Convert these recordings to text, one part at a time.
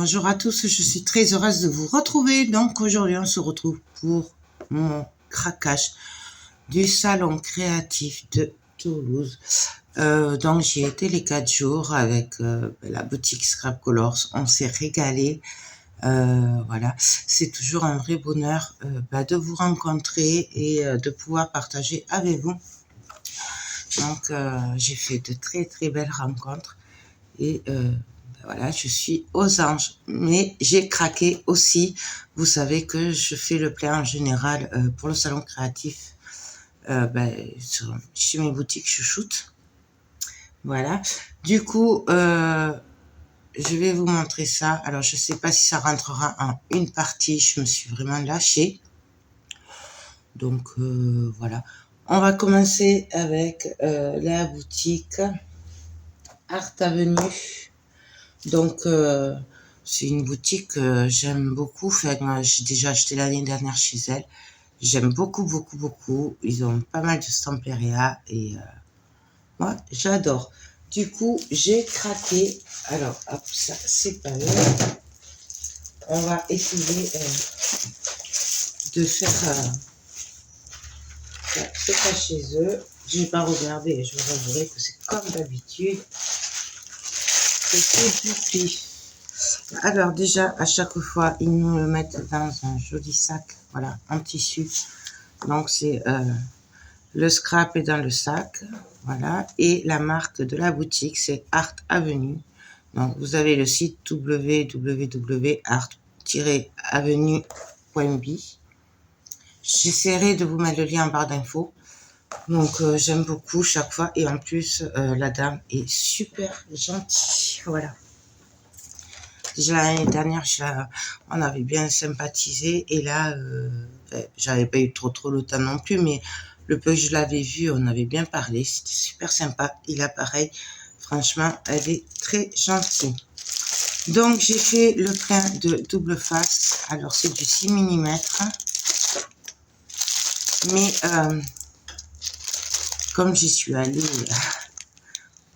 Bonjour à tous, je suis très heureuse de vous retrouver. Donc aujourd'hui on se retrouve pour mon craquage du salon créatif de Toulouse. Donc j'y étais les 4 jours avec la boutique Scrap Colors. On s'est régalé. Voilà, c'est toujours un vrai bonheur de vous rencontrer et de pouvoir partager avec vous. Donc j'ai fait de très très belles rencontres et voilà, je suis aux anges, mais j'ai craqué aussi. Vous savez que je fais le plein en général pour le salon créatif chez mes boutiques chouchoutes. Voilà, du coup, je vais vous montrer ça. Alors, je sais pas si ça rentrera en une partie, je me suis vraiment lâchée. Donc, voilà. On va commencer avec la boutique Art Avenue. Donc, c'est une boutique que j'aime beaucoup. Enfin, j'ai déjà acheté l'année dernière chez elle. J'aime beaucoup, beaucoup, beaucoup. Ils ont pas mal de Stamperia et moi, j'adore. Du coup, j'ai craqué. Alors, hop, ça, c'est pas mal. On va essayer de faire ça chez eux. Je n'ai pas regardé. Je vous avouerai que c'est comme d'habitude. C'est tout du pli. Alors déjà, à chaque fois, ils nous le mettent dans un joli sac, voilà, en tissu. Donc c'est le scrap est dans le sac, voilà. Et la marque de la boutique, c'est Art Avenue. Donc vous avez le site www.art-avenue.b. J'essaierai de vous mettre le lien en barre d'infos. Donc j'aime beaucoup chaque fois et en plus la dame est super gentille, voilà. Déjà l'année dernière, on avait bien sympathisé et là, j'avais pas eu trop le temps non plus, mais le peu que je l'avais vu, on avait bien parlé, c'était super sympa. Et là, pareil, franchement, elle est très gentille. Donc, j'ai fait le plein de double face. Alors, c'est du 6 mm. Mais, comme j'y suis allée,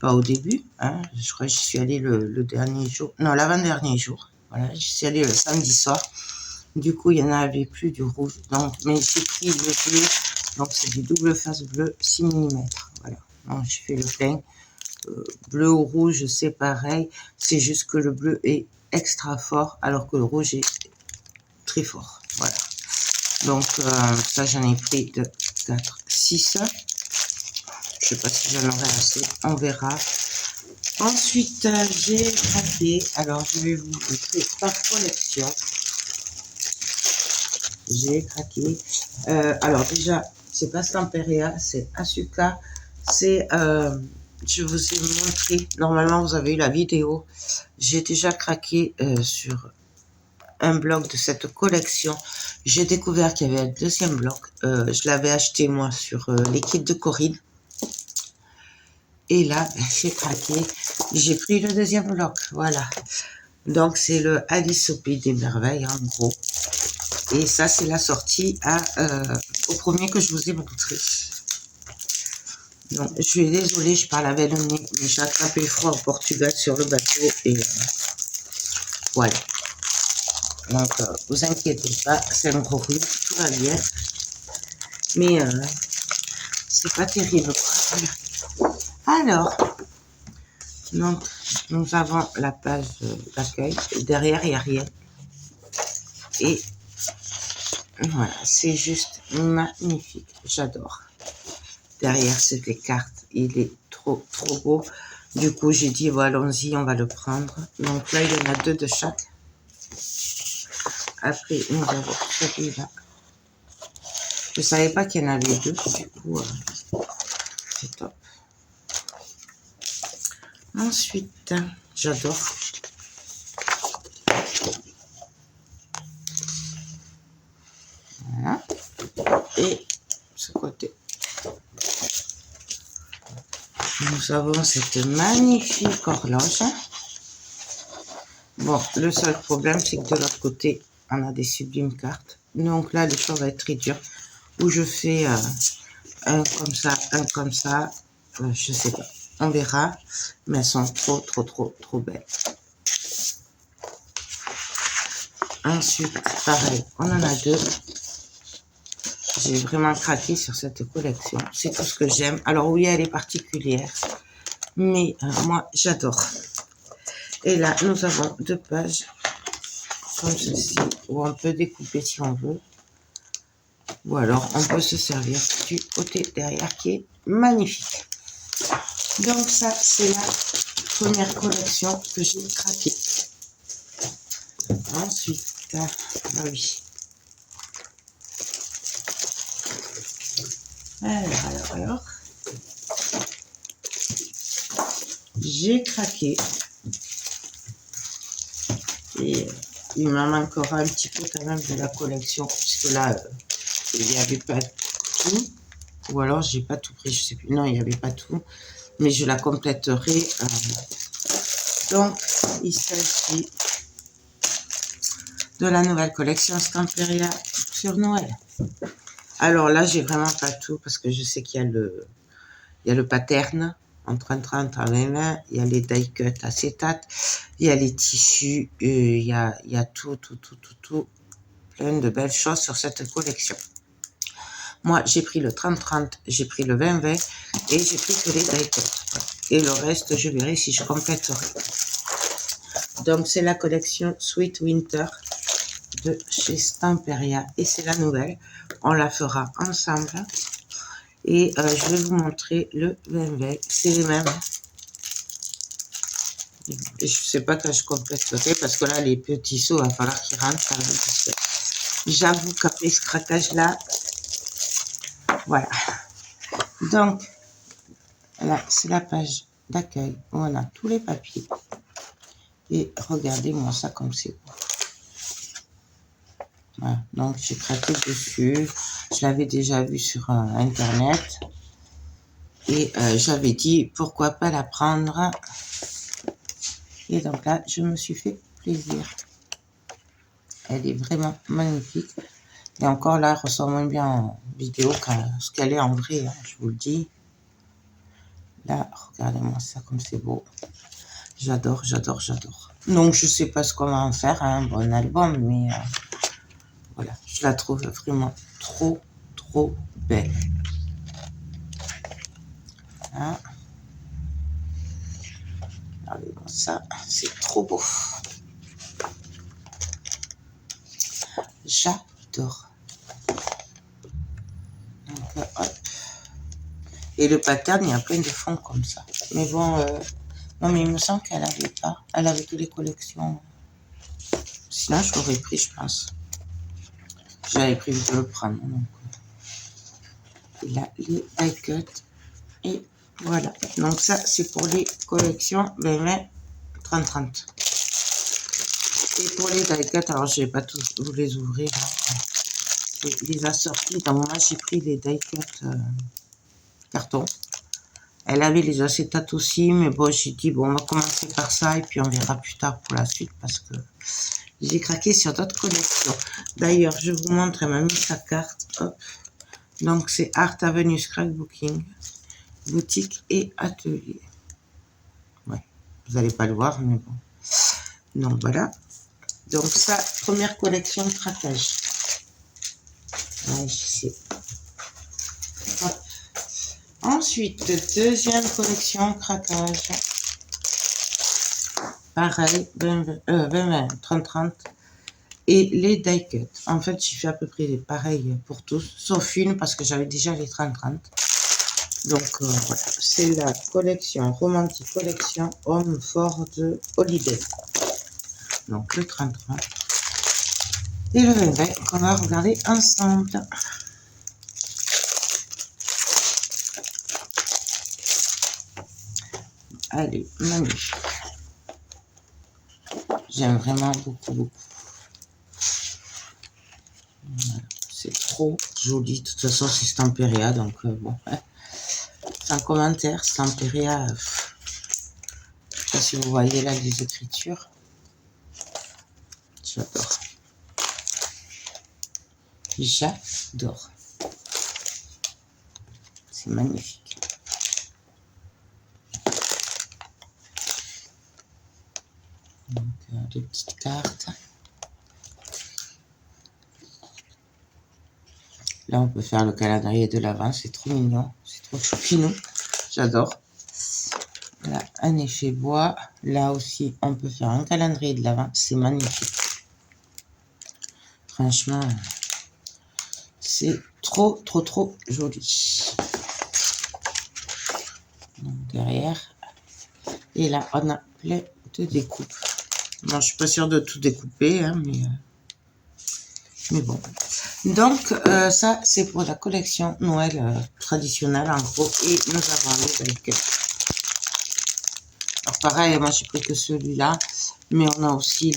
pas au début, hein, je crois que j'y suis allée le dernier jour, non, l'avant-dernier jour. Voilà, j'y suis allée le samedi soir. Du coup, il y en avait plus du rouge. Donc, mais j'ai pris le bleu. Donc, c'est du double face bleu 6 mm. Voilà. Donc, je fais le plein. Bleu ou rouge, c'est pareil. C'est juste que le bleu est extra fort, alors que le rouge est très fort. Voilà. Donc, ça, j'en ai pris de 4, 6. Je sais pas si j'en aurai assez. On verra. Ensuite, j'ai craqué. Alors, je vais vous montrer par collection. J'ai craqué. Alors déjà, c'est pas Stamperia, c'est Asuka. C'est, je vous ai montré, normalement vous avez eu la vidéo. J'ai déjà craqué sur un bloc de cette collection. J'ai découvert qu'il y avait un deuxième bloc. Je l'avais acheté moi sur l'équipe de Corinne. Et là, j'ai craqué. J'ai pris le deuxième bloc. Voilà. Donc c'est le Alice au Pays des Merveilles en gros. Et ça, c'est la sortie au premier que je vous ai montré. Donc, je suis désolée, je parle avec le nez, mais j'ai attrapé froid au Portugal sur le bateau. Et voilà. Donc, vous inquiétez pas, c'est un gros rhume, tout va bien. Mais c'est pas terrible. Voilà. Alors, donc, nous avons la page d'accueil. Derrière, il n'y a rien. Et voilà, c'est juste magnifique. J'adore. Derrière, c'est les cartes. Il est trop beau. Du coup, j'ai dit, bon, allons-y, on va le prendre. Donc là, il y en a 2 de chaque. Après, nous avons celui-là. Je ne savais pas qu'il y en avait 2. Du coup, c'est top. Ensuite, j'adore. Voilà. Et ce côté. Nous avons cette magnifique horloge. Bon, le seul problème, c'est que de l'autre côté, on a des sublimes cartes. Donc là, le choix va être très dur. Où je fais un comme ça. Je sais pas. On verra. Mais elles sont trop belles. Ensuite, pareil, on en a deux. J'ai vraiment craqué sur cette collection. C'est tout ce que j'aime. Alors oui, elle est particulière, mais moi, j'adore. Et là, nous avons deux pages comme ceci, où on peut découper si on veut. Ou alors, on peut se servir du côté derrière qui est magnifique. Donc ça, c'est la première collection que j'ai craquée. Ensuite, ah oui. Alors, j'ai craqué. Et il m'en manquera un petit peu quand même de la collection, puisque là, il n'y avait pas tout. Ou alors, j'ai pas tout pris, je sais plus. Non, il n'y avait pas tout. Mais je la compléterai. Donc, il s'agit de la nouvelle collection Stamperia sur Noël. Alors là, j'ai vraiment pas tout, parce que je sais qu'il y a le pattern en 30-30 à 20-20, il y a les die cut acétate, il y a les tissus, il y a tout, plein de belles choses sur cette collection. Moi, j'ai pris le 30-30, j'ai pris le 20-20 et j'ai pris que les die cut. Et le reste, je verrai si je compléterai. Donc, c'est la collection Sweet Winter de chez Stamperia et c'est la nouvelle. On la fera ensemble. Et je vais vous montrer le 20-20. C'est les mêmes. Et je sais pas quand je compléterai parce que là, les petits sauts, il va falloir qu'ils rentrent. J'avoue qu'après ce craquage-là, voilà. Donc, là, c'est la page d'accueil où on a tous les papiers. Et regardez-moi ça comme c'est beau. Voilà. Donc, j'ai craqué dessus. Je l'avais déjà vu sur Internet. Et j'avais dit, pourquoi pas la prendre. Et donc là, je me suis fait plaisir. Elle est vraiment magnifique. Et encore là, elle ressort moins bien en vidéo que ce qu'elle est en vrai, hein, je vous le dis. Là, regardez-moi ça comme c'est beau. J'adore, j'adore, j'adore. Donc, je sais pas ce qu'on va en faire, un bon album, mais voilà, je la trouve vraiment trop, trop belle. Voilà. Regardez-moi ça, c'est trop beau. J'adore. Donc, hop. Et le pattern, il y a plein de fonds comme ça. Mais bon, non, mais il me semble qu'elle avait pas. Elle avait toutes les collections. Sinon, je l'aurais pris, je pense. J'avais prévu de le prendre. Donc, il a les die cut. Et voilà. Donc, ça, c'est pour les collections 20-20, 30-30. Et pour les die cut, alors, je ne vais pas tous vous les ouvrir. Hein. Je les assortis. Donc, moi, j'ai pris les die cut carton. Elle avait les acétates aussi, mais bon, j'ai dit, bon, on va commencer par ça et puis on verra plus tard pour la suite parce que j'ai craqué sur d'autres collections. D'ailleurs, je vous montre, elle m'a mis sa carte. Hop. Donc, c'est Art Avenue Scrapbooking, boutique et atelier. Ouais, vous n'allez pas le voir, mais bon. Donc, voilà. Donc, ça, première collection de craquage. Ouais, je sais. Hop. Ensuite, deuxième collection craquage. Pareil, 20, 30-30. Et les die cut. En fait, j'ai fait à peu près pareil pour tous, sauf une parce que j'avais déjà les 30-30. Donc voilà, c'est la collection Romantic Collection Home for the Holiday. Donc le 30-30. Et le 20 qu'on va regarder ensemble. Allez, magnifique. J'aime vraiment beaucoup, beaucoup. Voilà. C'est trop joli. De toute façon, c'est Stamperia, donc bon. Sans commentaire, Stamperia. Je sais pas si vous voyez là les écritures. J'adore. J'adore. C'est magnifique. Donc, des petites cartes. Là, on peut faire le calendrier de l'Avent, c'est trop mignon, c'est trop choupinou, j'adore. Là, un effet bois. Là aussi, on peut faire un calendrier de l'Avent, c'est magnifique. Franchement, c'est trop joli. Donc, derrière. Et là, on a plein de découpes. Bon, je suis pas sûre de tout découper, hein, mais bon. Donc, ça, c'est pour la collection Noël traditionnelle, en gros. Et nous avons les baguettes. Alors, pareil, moi, j'ai pris que celui-là. Mais on a aussi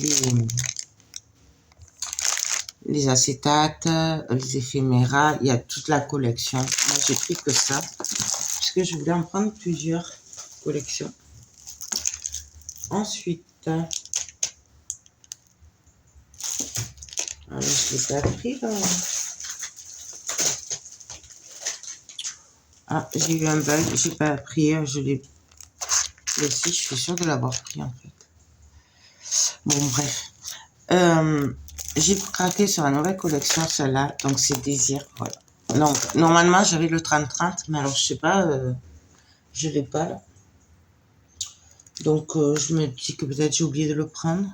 les acétates, les éphéméras. Il y a toute la collection. Moi, j'ai pris que ça. Parce que je voulais en prendre plusieurs collections. Ensuite, alors, je l'ai pas pris là. Ah, j'ai eu un bug, j'ai pas pris, je l'ai laissé, je suis sûre de l'avoir pris en fait. Bon, bref. J'ai craqué sur la nouvelle collection, celle-là, donc c'est Désir, voilà. Donc, normalement, j'avais le 30-30, mais alors, je sais pas, je l'ai pas là. Donc, je me dis que peut-être j'ai oublié de le prendre.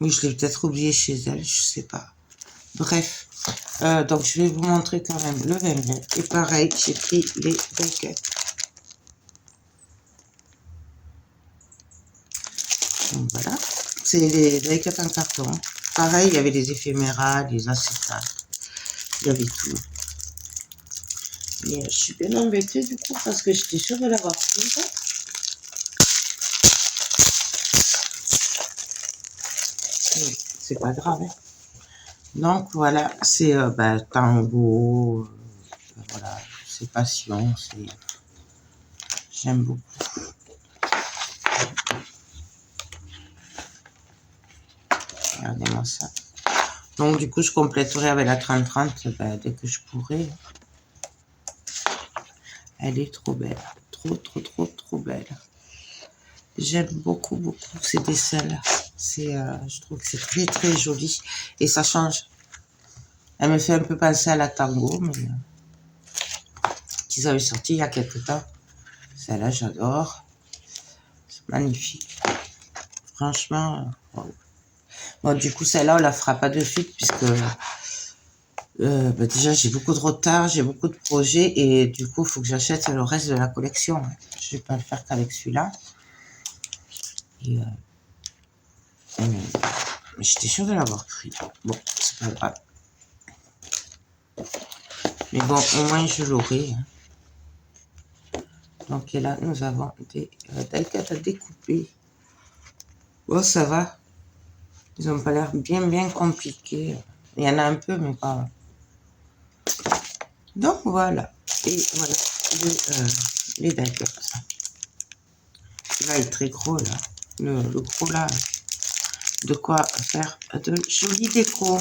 Oui, je l'ai peut-être oublié chez elle, je sais pas. Bref, donc je vais vous montrer quand même le 20. Et pareil, j'ai pris les baguettes. Donc voilà, c'est les baguettes en carton. Pareil, il y avait les éphéméras, les acétates, il y avait tout. Et je suis bien embêtée du coup parce que j'étais sûre de l'avoir pris. C'est pas grave. Hein. Donc voilà, c'est tango, voilà, c'est passion, c'est j'aime beaucoup. Regardez-moi ça. Donc du coup, je compléterai avec la 30-30 dès que je pourrai. Elle est trop belle, trop belle. J'aime beaucoup ces dessins-là. Je trouve que c'est très joli et ça change. Elle me fait un peu penser à la tango, mais qu'ils avaient sorti il y a quelques temps. Celle-là, j'adore. C'est magnifique. Franchement, wow. Bon, du coup, celle-là, on la fera pas de suite puisque déjà, j'ai beaucoup de retard, j'ai beaucoup de projets et du coup, il faut que j'achète le reste de la collection. Je vais pas le faire qu'avec celui-là. Et j'étais sûre de l'avoir pris. Bon, c'est pas grave. Mais bon, au moins je l'aurai. Donc et là, nous avons des baguettes à découper. Bon, ça va. Ils n'ont pas l'air bien compliqués. Il y en a un peu, mais pas. Donc voilà. Et voilà les baguettes. Là, il est très gros, là. Le gros, là. De quoi faire de jolies décos.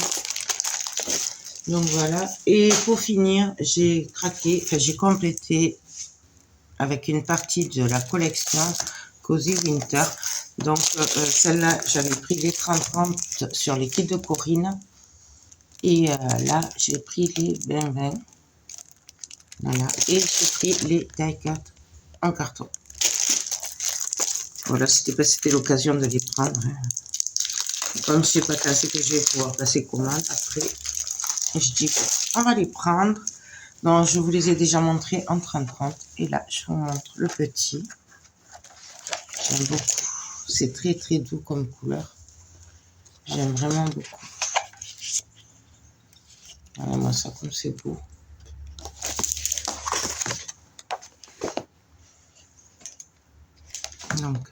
Donc voilà. Et pour finir, j'ai craqué, enfin j'ai complété avec une partie de la collection Cozy Winter. Donc celle-là, j'avais pris les 30-30 sur les kits de Corinne. Et là, j'ai pris les 20. Voilà. Et j'ai pris les die-cut en carton. Voilà, c'était l'occasion de les prendre. Hein. Comme je sais pas quand c'est que je vais pouvoir passer commande après. Je dis, on va les prendre. Donc, je vous les ai déjà montrés en 30-30. Et là, je vous montre le petit. J'aime beaucoup. C'est très doux comme couleur. J'aime vraiment beaucoup. Regardez-moi ça comme c'est beau. Donc,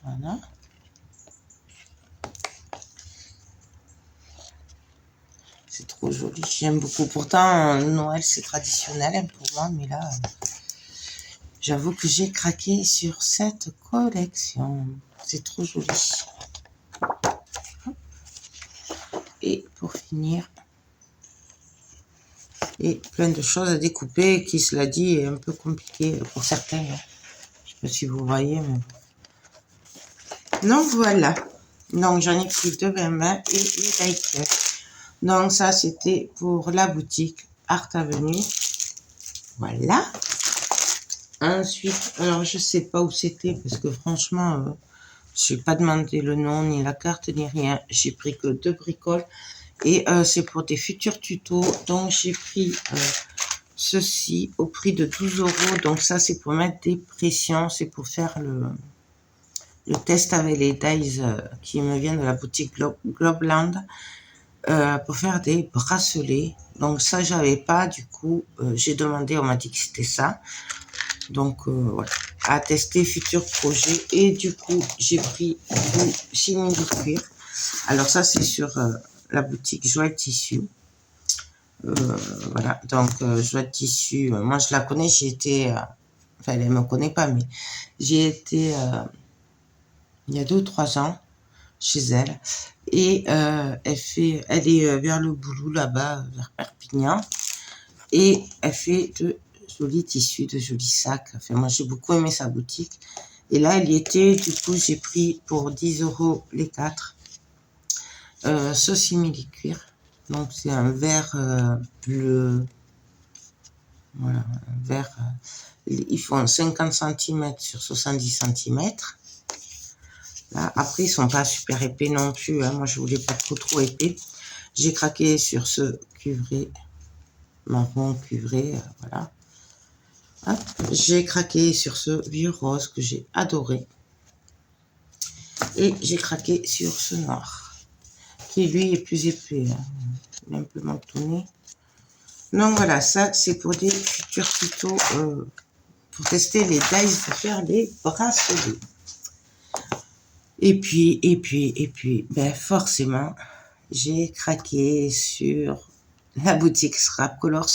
voilà. C'est trop joli, j'aime beaucoup. Pourtant, Noël, c'est traditionnel hein, pour moi, mais là, j'avoue que j'ai craqué sur cette collection. C'est trop joli. Et pour finir, et plein de choses à découper qui, cela dit, est un peu compliqué pour certains. Hein. Je sais pas si vous voyez, mais... Donc voilà. Donc, j'en ai pris 2 20 et les die-cut. Donc, ça, c'était pour la boutique Art Avenue. Voilà. Ensuite, alors, je sais pas où c'était parce que franchement, je n'ai pas demandé le nom, ni la carte, ni rien. J'ai pris que 2 bricoles. Et c'est pour des futurs tutos. Donc, j'ai pris ceci au prix de 12 euros. Donc, ça, c'est pour mettre des pressions. C'est pour faire le test avec les dies qui me viennent de la boutique Globland. Pour faire des bracelets. Donc, ça, j'avais pas. Du coup, j'ai demandé. On m'a dit que c'était ça. Donc, voilà. À tester futur projet. Et du coup, j'ai pris du simili cuir. Alors, ça, c'est sur la boutique Joie de Tissu. Voilà, donc Joie de Tissu, moi je la connais, j'ai été, enfin elle me connaît pas, mais j'ai été il y a 2 ou 3 ans chez elle et elle est vers le Boulou là-bas, vers Perpignan et elle fait de jolis tissus, de jolis sacs. Enfin moi j'ai beaucoup aimé sa boutique et là elle y était, du coup j'ai pris pour 10 euros les 4 ce simili cuir. Donc c'est un vert bleu. Voilà, un vert. Ils font 50 cm sur 70 cm. Là, après, ils sont pas super épais non plus. Hein. Moi, je voulais pas trop épais. J'ai craqué sur ce cuivré, marron cuivré. Voilà. J'ai craqué sur ce vieux rose que j'ai adoré. Et j'ai craqué sur ce noir, qui lui est plus épais. Hein. Il est un peu mentonné. Donc voilà, ça c'est pour des futurs tutos pour tester les dies pour faire des bracelets. Et puis, ben forcément, j'ai craqué sur la boutique Scrap Colors.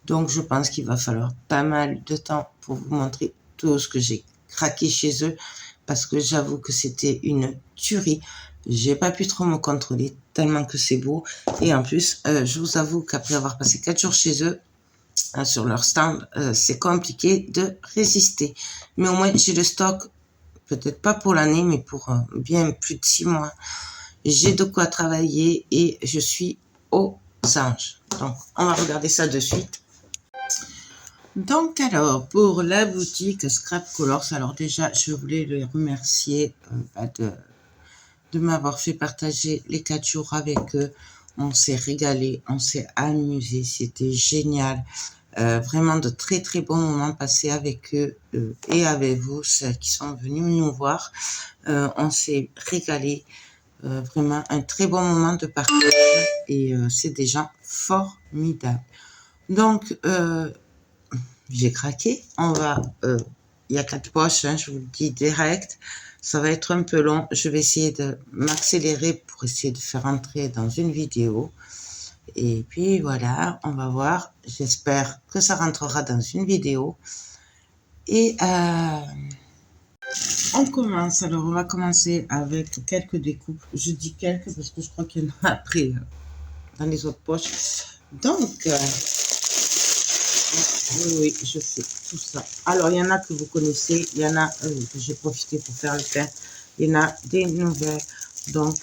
Donc, je pense qu'il va falloir pas mal de temps pour vous montrer tout ce que j'ai craqué chez eux. Parce que j'avoue que c'était une tuerie. J'ai pas pu trop me contrôler tellement que c'est beau. Et en plus, je vous avoue qu'après avoir passé 4 jours chez eux, sur leur stand, c'est compliqué de résister. Mais au moins, j'ai le stock. Peut-être pas pour l'année, mais pour bien plus de 6 mois. J'ai de quoi travailler et je suis aux anges. Donc, on va regarder ça de suite. Donc, alors, pour la boutique Scrap Colors, alors déjà, je voulais les remercier de m'avoir fait partager les 4 jours avec eux. On s'est régalé, on s'est amusé, c'était génial. Vraiment de très très bons moments passés avec eux et avec vous, celles qui sont venus nous voir. On s'est régalé, vraiment un très bon moment de partage et c'est des gens formidables. Donc, j'ai craqué. Il y a 4 poches, hein, je vous le dis direct. Ça va être un peu long. Je vais essayer de m'accélérer pour essayer de faire entrer dans une vidéo. Et puis voilà, on va voir. J'espère que ça rentrera dans une vidéo. Et on commence. Alors, on va commencer avec quelques découpes. Je dis quelques parce que je crois qu'il y en a après dans les autres poches. Donc, oui, je sais, tout ça. Alors, il y en a que vous connaissez. Il y en a que j'ai profité pour faire le pain. Il y en a des nouvelles. Donc,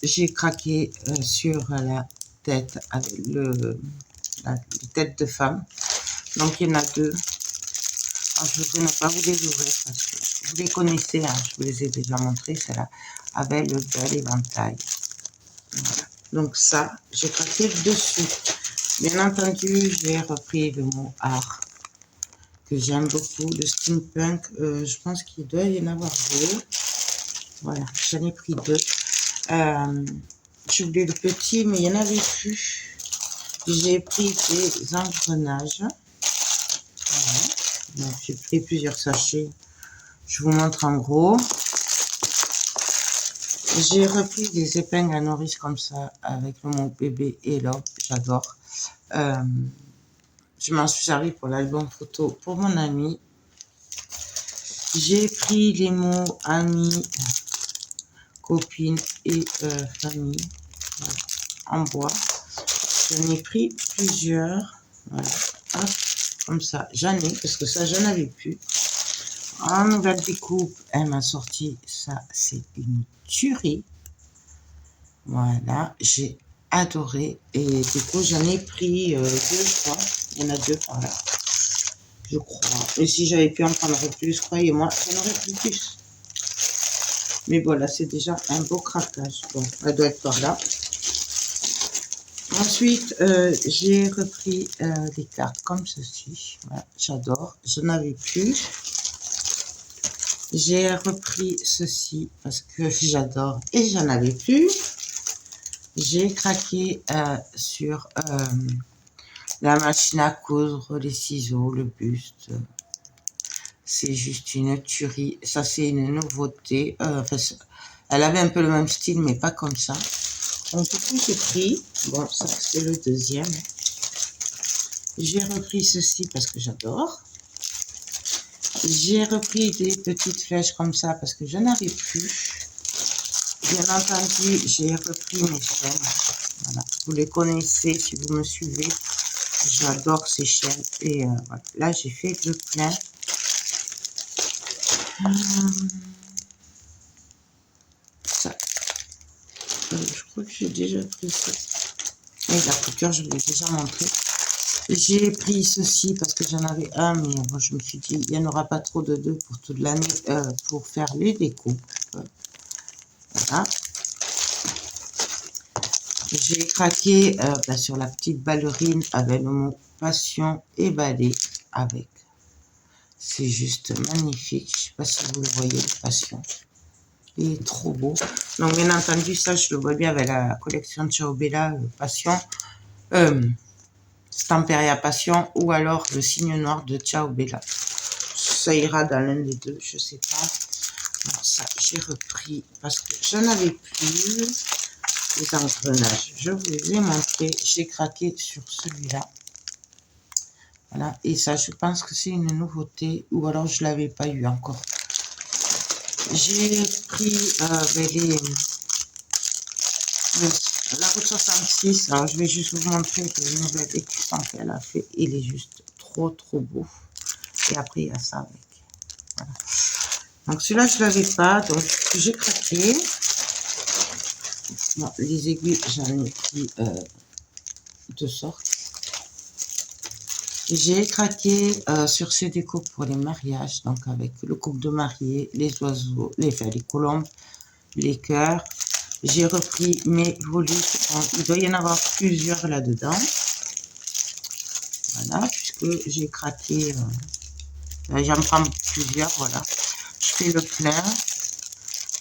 j'ai craqué sur la tête avec la tête de femme. Donc, il y en a 2. Alors, je voudrais ne pas vous les ouvrir parce que vous les connaissez, hein, je vous les ai déjà montrés, c'est là, avec le bel éventail. Voilà. Donc ça, j'ai craqué dessus. Bien entendu, j'ai repris le mot art, que j'aime beaucoup, le steampunk. Je pense qu'il doit y en avoir 2. Voilà, j'en ai pris 2. Je voulais le petit, mais il n'y en avait plus. J'ai pris des engrenages. Voilà. J'ai pris plusieurs sachets. Je vous montre en gros. J'ai repris des épingles à nourrice comme ça, avec le mot bébé et l'homme. J'adore. Je m'en suis servi pour l'album photo pour mon ami. J'ai pris les mots amis, copines et famille. Voilà, en bois. J'en ai pris plusieurs. Voilà. Hop, comme ça. J'en ai, parce que ça, j'en avais plus. En nouvelle découpe, elle m'a sorti ça, c'est une tuerie. Voilà, j'ai adoré. Et du coup, j'en ai pris deux, je crois. Il y en a deux par là, je crois. Et si j'avais pu en prendre plus, croyez-moi, j'en aurais pris plus. Mais voilà, c'est déjà un beau craquage. Bon, elle doit être par là. Ensuite, j'ai repris des cartes comme ceci. Voilà, j'adore. Je n'avais plus. J'ai repris ceci parce que j'adore et j'en avais plus. J'ai craqué sur la machine à coudre, les ciseaux, le buste. C'est juste une tuerie. Ça, c'est une nouveauté. Enfin, elle avait un peu le même style, mais pas comme ça. Donc, du coup, j'ai pris. Bon, ça, c'est le deuxième. J'ai repris ceci parce que j'adore. J'ai repris des petites flèches comme ça parce que je n'avais plus. Bien entendu, j'ai repris mes chaînes. Voilà. Vous les connaissez si vous me suivez. J'adore ces chaînes. Et voilà. Là, j'ai fait le plein. Ça. Je crois que j'ai déjà pris ça. Et la couleur, je vous l'ai déjà montré. J'ai pris ceci parce que j'en avais un, mais moi, je me suis dit, il n'y en aura pas trop de deux pour toute l'année pour faire les découpes. Voilà. J'ai craqué sur la petite ballerine avec le mot passion et balai avec. C'est juste magnifique. Je ne sais pas si vous le voyez, le passion. Il est trop beau. Donc, bien entendu, ça, je le vois bien avec la collection de Ciao Bella, passion. Stamperia Passion ou alors le signe noir de Ciao Bella. Ça ira dans l'un des deux, je sais pas. Alors ça, j'ai repris parce que je n'avais plus les engrenages. Je vous les ai montrés. J'ai craqué sur celui-là. Voilà. Et ça, je pense que c'est une nouveauté ou alors je l'avais pas eu encore. J'ai pris la route 66. Alors, je vais juste vous montrer le nouvel écusson qu'elle a fait. Il est juste trop beau. Et après, il y a ça avec. Voilà. Donc, celui-là, je ne l'avais pas. Donc, j'ai craqué. Bon, les aiguilles, j'en ai pris de sorte. J'ai craqué sur ces découpes pour les mariages. Donc, avec le couple de mariés, les oiseaux, les colombes, les cœurs. J'ai repris mes volutes. Il doit y en avoir plusieurs là-dedans. Voilà, puisque j'ai craqué. J'en prends plusieurs, voilà. Je fais le plein.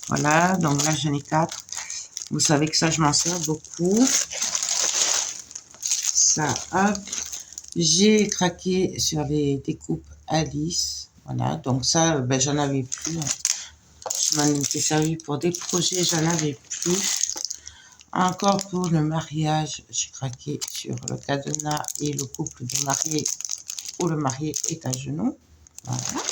Voilà, donc là j'en ai 4. Vous savez que ça, je m'en sers beaucoup. Ça, hop. J'ai craqué sur les découpes Alice. Voilà, donc ça, j'en avais plus. Je m'en étais servi pour des projets, j'en avais plus. Encore pour le mariage, j'ai craqué sur le cadenas et le couple de mariés où le marié est à genoux. Voilà.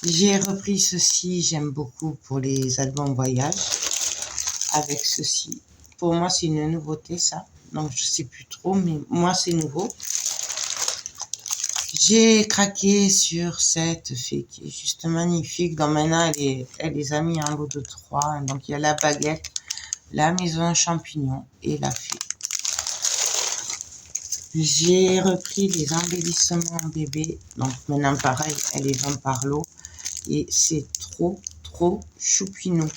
J'ai repris ceci, j'aime beaucoup pour les albums voyage. Avec ceci. Pour moi, c'est une nouveauté, ça. Donc, je sais plus trop, mais moi, c'est nouveau. J'ai craqué sur cette fée qui est juste magnifique. Donc, maintenant, elle les a mis en lot de 3. Donc, il y a la baguette, la maison champignon et la fée. J'ai repris les embellissements bébé. Donc, maintenant, pareil, elle est vend par lot. Et c'est trop choupinou.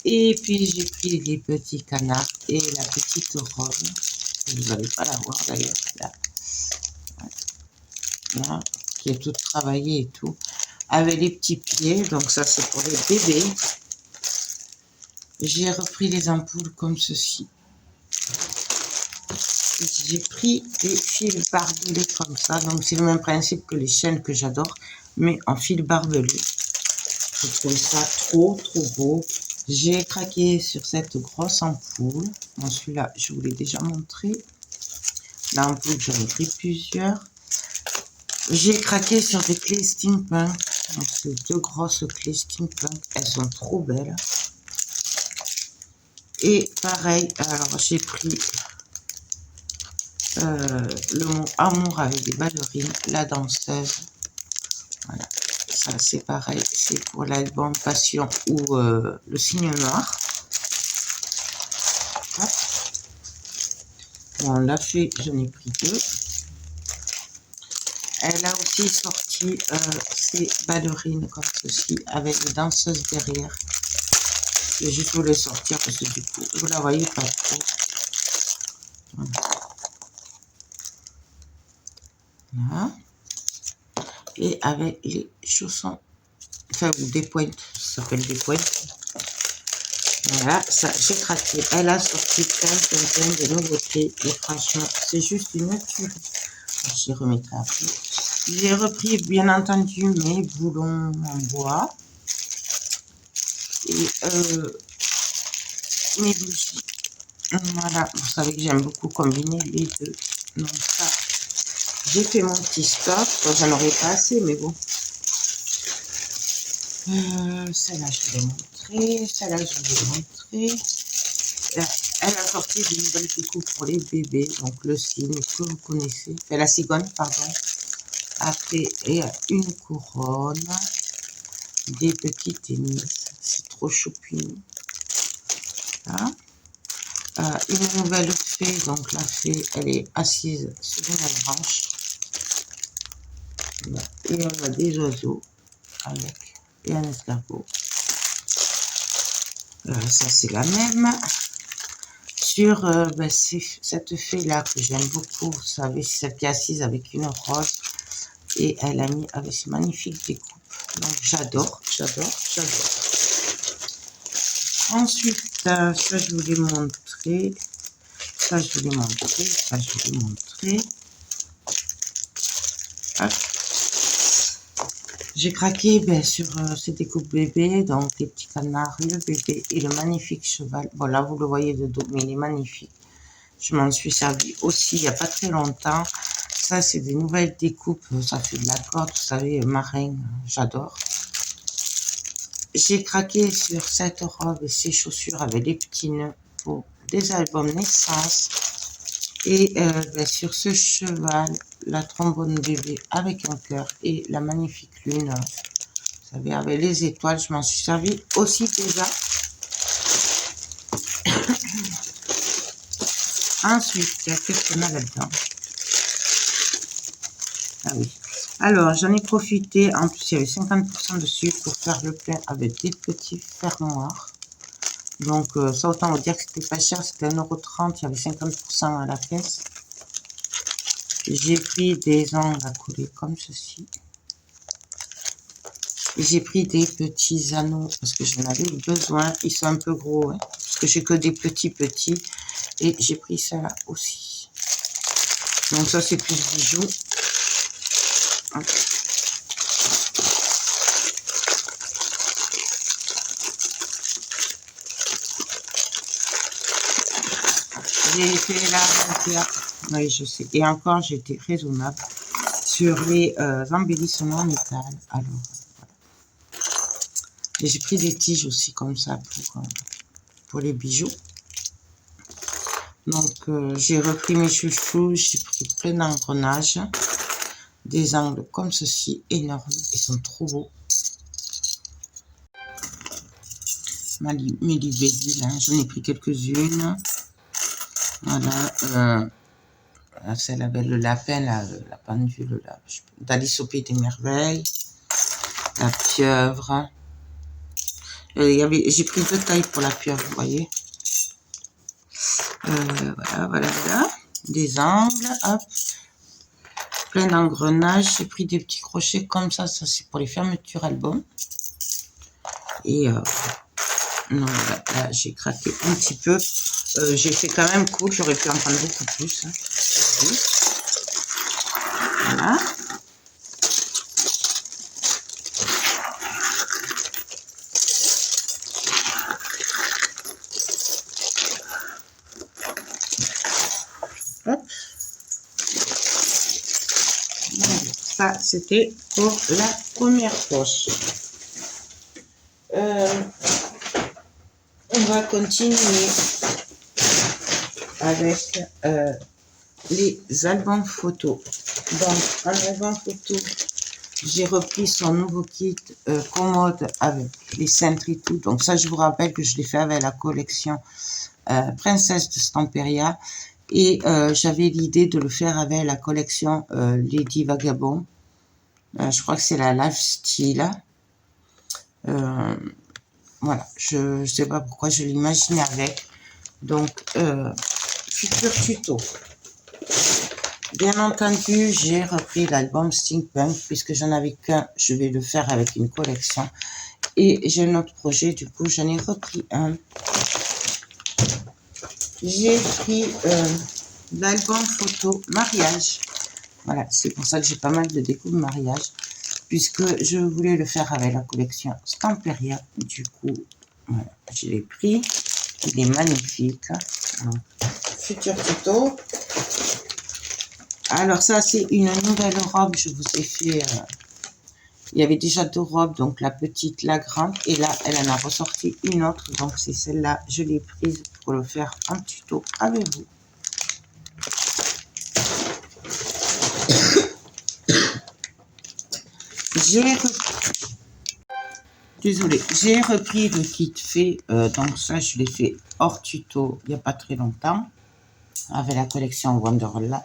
Et puis, j'ai pris les petits canards et la petite robe. Vous n'allez pas la voir d'ailleurs. Là. Là, qui est toute travaillée et tout. Avec les petits pieds. Donc, ça, c'est pour les bébés. J'ai repris les ampoules comme ceci. J'ai pris des fils barbelés comme ça. Donc, c'est le même principe que les chaînes que j'adore. Mais en fil barbelé. Je trouve ça trop beau. J'ai craqué sur cette grosse ampoule. Bon, celui-là, je vous l'ai déjà montré. L'ampoule, j'en ai pris plusieurs. J'ai craqué sur des clés steampunk. Donc, ces deux grosses clés steampunk. Elles sont trop belles. Et pareil, alors j'ai pris le mot amour avec des ballerines, la danseuse. Voilà, ça c'est pareil, c'est pour l'album Passion ou le signe noir. Hop. Bon, on l'a fait, j'en ai pris deux. Elle a aussi sorti ses ballerines comme ceci, avec des danseuses derrière. Je vais juste vous les sortir parce que du coup, vous la voyez pas trop. Voilà. Voilà. Et avec les chaussons, enfin, ou des pointes, ça s'appelle des pointes. Voilà, ça, j'ai craqué. Elle a sorti plein de nouveautés. Et franchement, c'est juste une tuerie. Je les remettrai après. J'ai repris, bien entendu, mes boulons en bois. Et mes bougies. Voilà, vous savez que j'aime beaucoup combiner les deux. Donc ça, j'ai fait mon petit stock. J'en aurais pas assez, mais bon. Celle-là, je vais montrer. Celle-là, je vais montrer. Elle a sorti des nouvelles découpes pour les bébés. Donc, le signe que vous connaissez. Enfin, la cigogne, pardon. Après, il y a une couronne. Des petits tennis. C'est trop choupinou. Voilà. Une nouvelle fée. Donc, la fée, elle est assise sur une branche. Et on a des oiseaux avec et un escargot. Ça, c'est la même. Sur cette fée là que j'aime beaucoup, vous savez, c'est celle qui est assise avec une rose et elle a mis avec ces magnifiques découpes. Donc j'adore. Ensuite, ça je vous l'ai montré, ça je vous l'ai montré, ça je vous l'ai montré. Hop. J'ai craqué sur ces découpes bébés, donc les petits canards, le bébé et le magnifique cheval. Bon là vous le voyez de dos, mais il est magnifique. Je m'en suis servi aussi il n'y a pas très longtemps. Ça, c'est des nouvelles découpes. Ça fait de la corde, vous savez, marin. J'adore. J'ai craqué sur cette robe et ces chaussures avec des petits nœuds pour des albums naissance. Et sur ce cheval, la trombone bébé avec un cœur et la magnifique lune. Vous savez, avec les étoiles, je m'en suis servi aussi déjà. Ensuite, qu'est-ce qu'on a là-dedans? Ah oui. Alors, j'en ai profité. En plus, il y avait 50% dessus pour faire le plein avec des petits fermoirs. Donc, ça, autant vous dire que c'était pas cher. C'était 1,30 €. Il y avait 50% à la caisse. J'ai pris des ongles à coller comme ceci. J'ai pris des petits anneaux parce que j'en avais besoin. Ils sont un peu gros, hein, parce que j'ai que des petits. Et j'ai pris ça là aussi. Donc, ça, c'est plus bijoux. J'ai fait la oui, je sais. Et encore, j'ai été raisonnable sur les embellissements en métal. Alors, voilà. Et j'ai pris des tiges aussi comme ça pour les bijoux. Donc, j'ai repris mes chouchous. J'ai pris plein d'engrenages. Des angles comme ceci, énormes. Ils sont trop beaux. Mes libellules, hein, j'en ai pris quelques-unes. Voilà. Celle avec le lapin, la pendule, d'Alice au Pays des Merveilles. La pieuvre. J'ai pris 2 tailles pour la pieuvre, vous voyez. Voilà. Des angles, hop. Plein d'engrenages. J'ai pris des petits crochets comme ça. Ça, c'est pour les fermetures album. Et non, là, j'ai craqué un petit peu. J'ai fait quand même cool. J'aurais pu en prendre beaucoup plus. Hein. Voilà. Hop. Ça, c'était pour la première poche. On va continuer avec les albums photos. Donc, en album photo, j'ai repris son nouveau kit commode avec les cintres et tout. Donc ça, je vous rappelle que je l'ai fait avec la collection Princesse de Stamperia. Et j'avais l'idée de le faire avec la collection Lady Vagabond. Je crois que c'est la Lifestyle. Voilà, je sais pas pourquoi je l'imaginais avec. Donc, futur tuto. Bien entendu, j'ai repris l'album Steampunk, puisque j'en avais qu'un, je vais le faire avec une collection. Et j'ai un autre projet, du coup, j'en ai repris un. J'ai pris l'album photo mariage. Voilà, c'est pour ça que j'ai pas mal de déco de mariage, puisque je voulais le faire avec la collection Stamperia. Du coup, voilà, je l'ai pris. Il est magnifique. Donc, futur tuto. Alors ça, c'est une nouvelle robe. Je vous ai fait... il y avait déjà 2 robes, donc la petite, la grande. Et là, elle en a ressorti une autre. Donc c'est celle-là. Je l'ai prise pour le faire en tuto avec vous. J'ai repris le kit fait. Donc ça, je l'ai fait hors tuto il n'y a pas très longtemps. Avec la collection Wonderland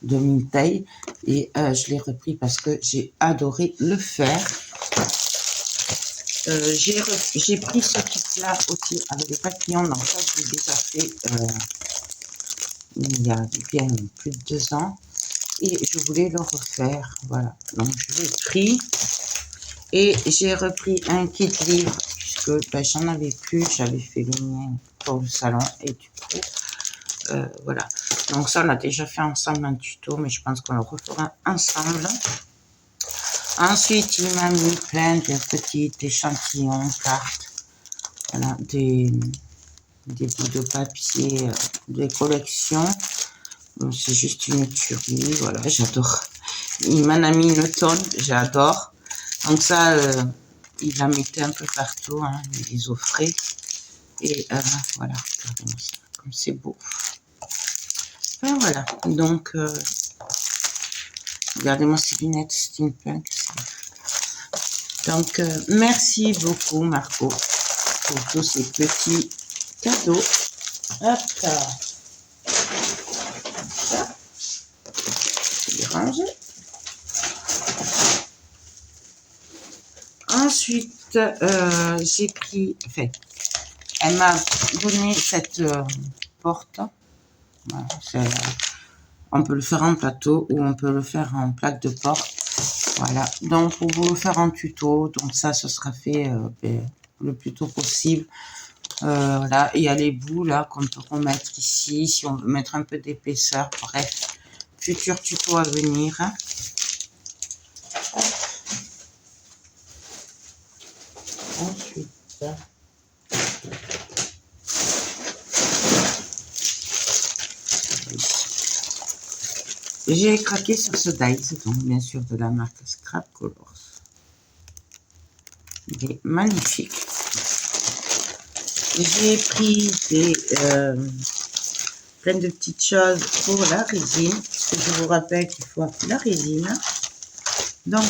de Mintay. Et je l'ai repris parce que j'ai adoré le faire. J'ai pris ce kit-là aussi avec des papillons. Donc ça, je l'ai déjà fait il y a bien plus de 2 ans. Et je voulais le refaire. Voilà. Donc je l'ai pris. Et j'ai repris un kit livre puisque ben, j'en avais plus. J'avais fait le mien pour le salon. Et du coup, voilà. Donc ça, on a déjà fait ensemble un tuto. Mais je pense qu'on le refera ensemble. Ensuite, il m'a mis plein de petits échantillons, cartes, voilà, des bouts de papier, des collections. C'est juste une tuerie, voilà, j'adore. Il m'en a mis une tonne, j'adore. Donc ça, il la mettait un peu partout, hein, il les offrait. Et voilà, regardez-moi ça, comme c'est beau. Et voilà, donc, regardez-moi ces lunettes steampunk. Donc, merci beaucoup, Marco, pour tous ces petits cadeaux. Hop là. Ça, je les range. Ensuite, j'ai pris, enfin, elle m'a donné cette porte. Voilà, on peut le faire en plateau ou on peut le faire en plaque de porte. Voilà, donc pour vous le faire en tuto, donc ça, ce sera fait le plus tôt possible. Voilà, il y a les bouts là qu'on peut remettre ici, si on veut mettre un peu d'épaisseur, bref, futur tuto à venir. Ensuite, j'ai craqué sur ce dies, donc bien sûr de la marque Scrap Colors. Il est magnifique. J'ai pris plein de petites choses pour la résine, parce que je vous rappelle qu'il faut la résine. Donc,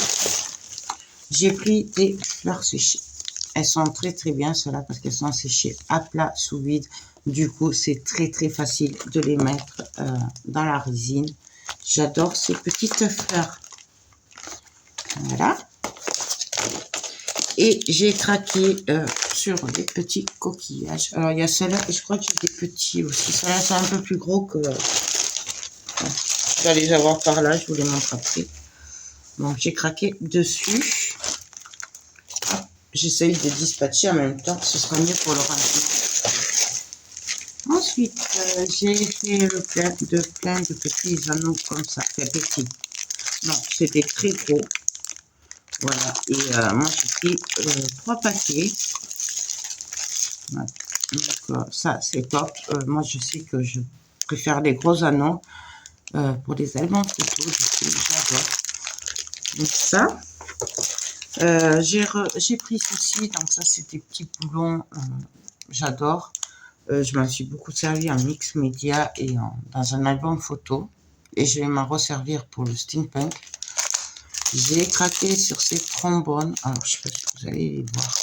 j'ai pris des fleurs séchées. Elles sont très très bien celles-là parce qu'elles sont séchées à plat sous vide. Du coup, c'est très très facile de les mettre dans la résine. J'adore ces petites fleurs. Voilà. Et j'ai craqué sur les petits coquillages. Alors, il y a ceux-là, et je crois que j'ai des petits aussi. Ceux-là sont un peu plus gros que... je vais les avoir par là, je vous les montre après. Donc, j'ai craqué dessus. J'essaye de dispatcher en même temps, ce sera mieux pour le rangement. Ensuite, j'ai fait le plein de petits anneaux comme ça, fait petit. Non, c'était très gros. Voilà, et moi j'ai pris 3 paquets. Voilà. Donc ça c'est top. Moi je sais que je préfère les gros anneaux pour les albums photos, du coup j'adore. Donc ça. J'ai pris ceci, donc ça c'est des petits boulons, j'adore. Je m'en suis beaucoup servi en mix média et dans un album photo. Et je vais m'en resservir pour le steampunk. J'ai craqué sur ces trombones. Alors, je sais pas si vous allez les voir.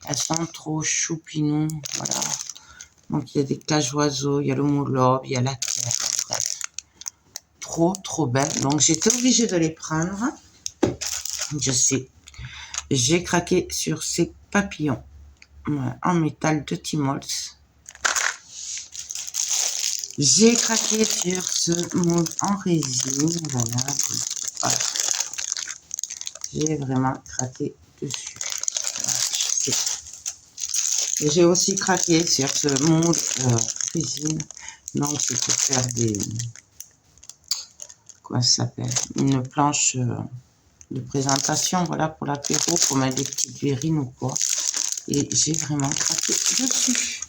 Elles sont trop choupinou. Voilà. Donc, il y a des cages oiseaux, il y a le moulobe, il y a la terre. Bref. Trop belle. Donc, j'étais obligée de les prendre. Je sais. J'ai craqué sur ces papillons en métal de Timols. J'ai craqué sur ce moule en résine. Voilà. J'ai vraiment craqué dessus. Voilà, et j'ai aussi craqué sur ce moule résine. Donc, c'est pour faire des... Comment ça s'appelle? Une planche de présentation, voilà, pour l'apéro, pour mettre des petites verrines ou quoi. Et j'ai vraiment craqué dessus.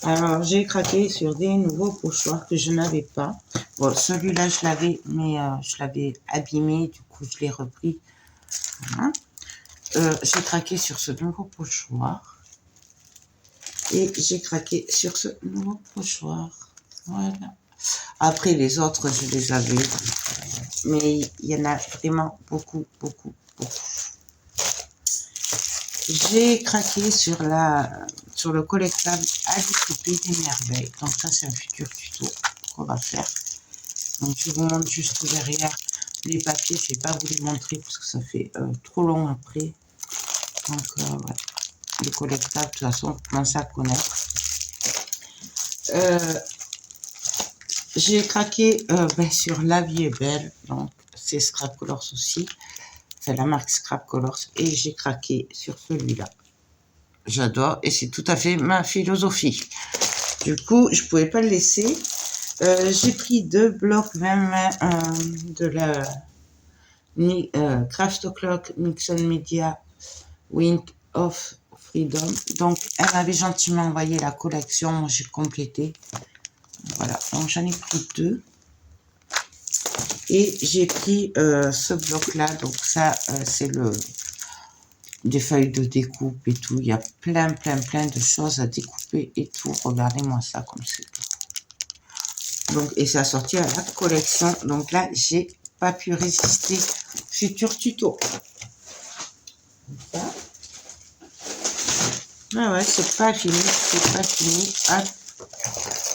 Alors, j'ai craqué sur des nouveaux pochoirs que je n'avais pas. Bon, celui-là, je l'avais, mais je l'avais abîmé, du coup, je l'ai repris. Voilà. J'ai craqué sur ce nouveau pochoir. Et j'ai craqué sur ce nouveau pochoir. Voilà. Après, les autres, je les avais. Mais il y en a vraiment beaucoup. J'ai craqué sur le collectable à découper des merveilles. Donc ça, c'est un futur tuto qu'on va faire. Donc je vous montre juste derrière les papiers. Je ne vais pas vous les montrer parce que ça fait trop long après. Donc ouais. Les collectables, de toute façon, vous commencez à connaître. J'ai craqué sur La Vie est Belle. Donc c'est Scrap Colors aussi. C'est la marque Scrap Colors. Et j'ai craqué sur celui-là. J'adore et c'est tout à fait ma philosophie. Du coup, je pouvais pas le laisser. J'ai pris 2 blocs 20 de la Craft O'Clock Nixon Media Wind of Freedom. Donc, elle m'avait gentiment envoyé la collection. Moi, j'ai complété. Voilà, donc j'en ai pris 2. Et j'ai pris ce bloc-là. Donc ça, c'est des feuilles de découpe et tout. Il y a plein de choses à découper et tout. Regardez-moi ça comme c'est. Donc, et ça a sorti à la collection. Donc là, j'ai pas pu résister. Futur tuto. Voilà. Ah ouais, c'est pas fini. Ah.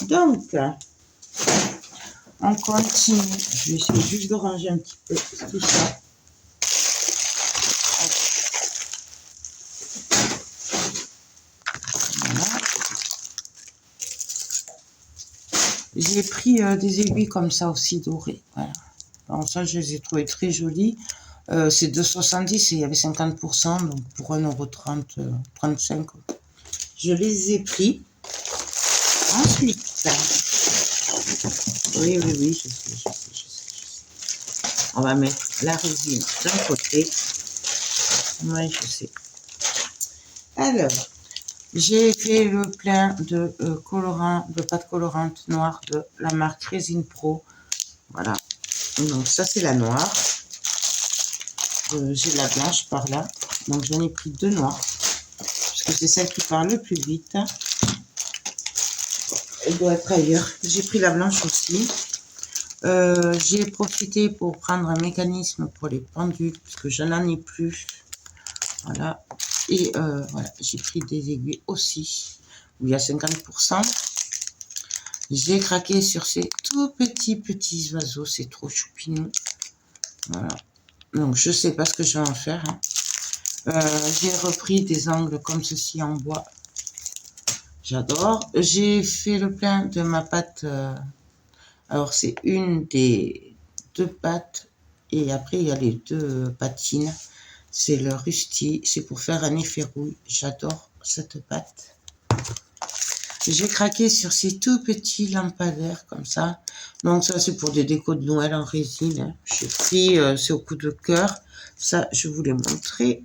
Donc, on continue. Je vais essayer juste de ranger un petit peu tout ça. J'ai pris des aiguilles comme ça aussi dorées. Voilà. Donc ça, je les ai trouvées très jolies. C'est 2,70 et il y avait 50%, donc pour 1,30 €, 35. Je les ai pris. Ensuite, oui, je sais. On va mettre la résine d'un côté. Oui, je sais. Alors, j'ai fait le plein de colorant, de pâte colorante noire de la marque Résine Pro. Voilà. Donc ça, c'est la noire. J'ai la blanche par là. Donc j'en ai pris 2 noires. Parce que c'est celle qui part le plus vite. Elle doit être ailleurs. J'ai pris la blanche aussi. J'ai profité pour prendre un mécanisme pour les pendules. Parce que je n'en ai plus. Voilà. Et voilà, j'ai pris des aiguilles aussi. Où il y a 50%. J'ai craqué sur ces tout petits oiseaux. C'est trop choupinou. Voilà. Donc, je sais pas ce que je vais en faire. Hein. J'ai repris des angles comme ceci en bois. J'adore. J'ai fait le plein de ma pâte. Alors, c'est une des 2 pâtes. Et après, il y a les 2 patines. C'est le Rusty. C'est pour faire un effet rouille. J'adore cette pâte. J'ai craqué sur ces tout petits lampadaires comme ça. Donc ça, c'est pour des décos de Noël en résine. Hein. J'ai pris, c'est au coup de cœur. Ça, je vous l'ai montré.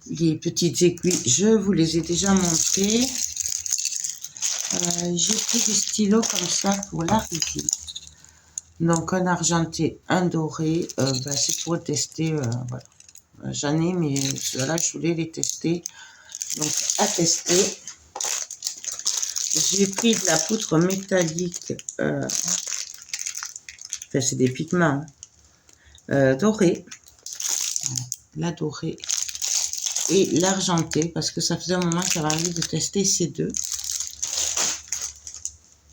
Les petites aiguilles, je vous les ai déjà montrées. J'ai pris des stylos comme ça pour la résine. Donc un argenté, un doré. C'est pour tester. Voilà. J'en ai, mais ceux-là, je voulais les tester. Donc, à tester. J'ai pris de la poudre métallique. Enfin, c'est des pigments. Dorée. La dorée. Et l'argenté. Parce que ça faisait un moment que j'avais envie de tester ces deux.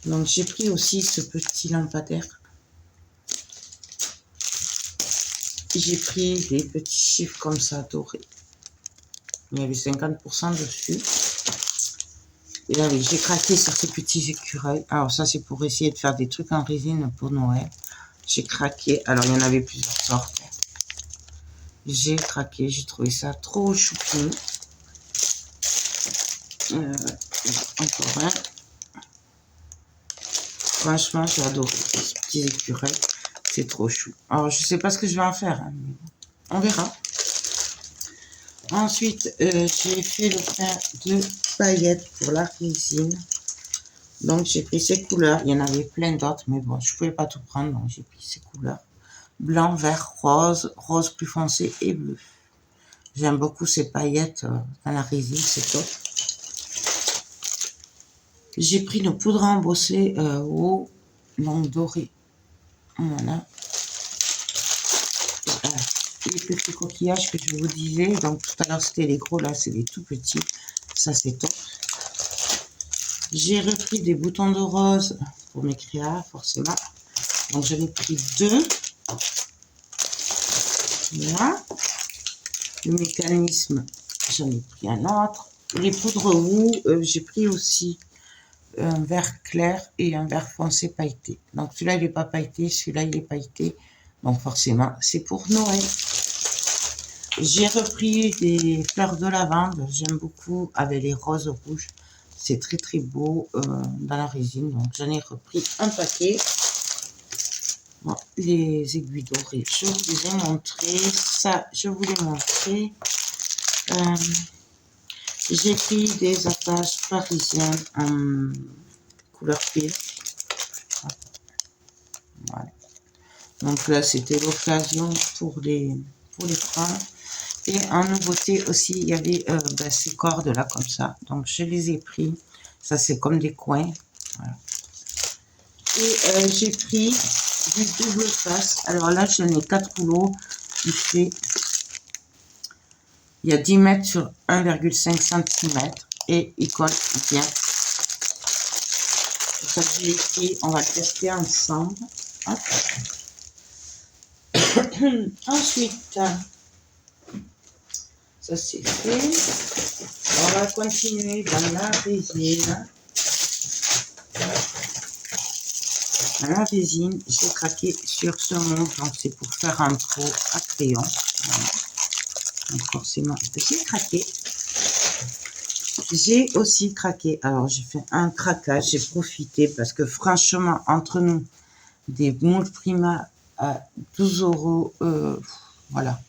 Donc, j'ai pris aussi ce petit lampadaire. J'ai pris des petits chiffres comme ça, dorés. Il y avait 50% dessus. Et là, oui, j'ai craqué sur ces petits écureuils. Alors ça, c'est pour essayer de faire des trucs en résine pour Noël. J'ai craqué. Alors, il y en avait plusieurs sortes. J'ai craqué. J'ai trouvé ça trop choupi. Encore un. Franchement, j'ai adoré ces petits écureuils. C'est trop chou. Alors, je sais pas ce que je vais en faire. Hein, mais on verra. Ensuite, j'ai fait le plein de paillettes pour la résine. Donc, j'ai pris ces couleurs. Il y en avait plein d'autres, mais bon, je ne pouvais pas tout prendre. Donc, j'ai pris ces couleurs. Blanc, vert, rose, rose plus foncé et bleu. J'aime beaucoup ces paillettes dans la résine, c'est top. J'ai pris une poudre à embosser au long doré. Voilà. Les petits coquillages que je vous disais. Donc, tout à l'heure, c'était les gros. Là, c'est les tout petits. Ça, c'est top. J'ai repris des boutons de rose pour mes créas, forcément. Donc, j'en ai pris 2. Voilà. Le mécanisme, j'en ai pris un autre. Les poudres roux, j'ai pris aussi un vert clair et un vert foncé pailleté. Donc, celui-là, il n'est pas pailleté, celui-là, il est pailleté. Donc, forcément, c'est pour Noël. J'ai repris des fleurs de lavande. J'aime beaucoup avec les roses rouges. C'est très, très beau dans la résine. Donc, j'en ai repris un paquet. Bon, les aiguilles dorées, je vous les ai montrées. Ça, je vous l'ai montré. J'ai pris des attaches parisiennes en couleur pile. Voilà. Donc là, c'était l'occasion pour les prendre. Et en nouveauté aussi, il y avait ces cordes là comme ça. Donc je les ai pris. Ça, c'est comme des coins. Voilà. Et j'ai pris du double face. Alors là, j'en ai 4 rouleaux. Il y a 10 mètres sur 1,5 cm. Et il colle bien. Ça, je l'ai pris. On va le tester ensemble. Hop. Ensuite, ça c'est fait. On va continuer dans la résine. Dans la résine, j'ai craqué sur ce moule. Donc, c'est pour faire un pot à crayon. Voilà. Donc, forcément, j'ai craqué. J'ai aussi craqué. Alors, j'ai fait un craquage. J'ai profité parce que franchement, entre nous, des moules Prima à 12 €, voilà.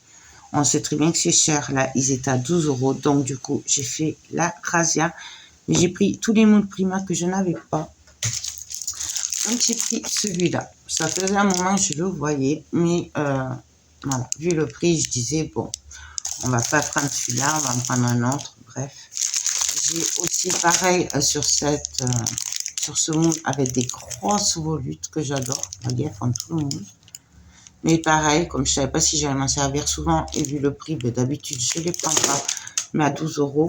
On sait très bien que c'est cher. Là, ils étaient à 12 €. Donc, du coup, j'ai fait la razzia. Mais j'ai pris tous les moules Prima que je n'avais pas. Donc, j'ai pris celui-là. Ça faisait un moment que je le voyais. Mais, voilà. Vu le prix, je disais, bon, on va pas prendre celui-là. On va en prendre un autre. Bref. J'ai aussi, pareil, sur ce moule avec des grosses volutes que j'adore. Regardez, elles font tout le moule. Mais pareil, comme je ne savais pas si j'allais m'en servir souvent, et vu le prix, d'habitude, je ne les prends pas. Mais à 12 €,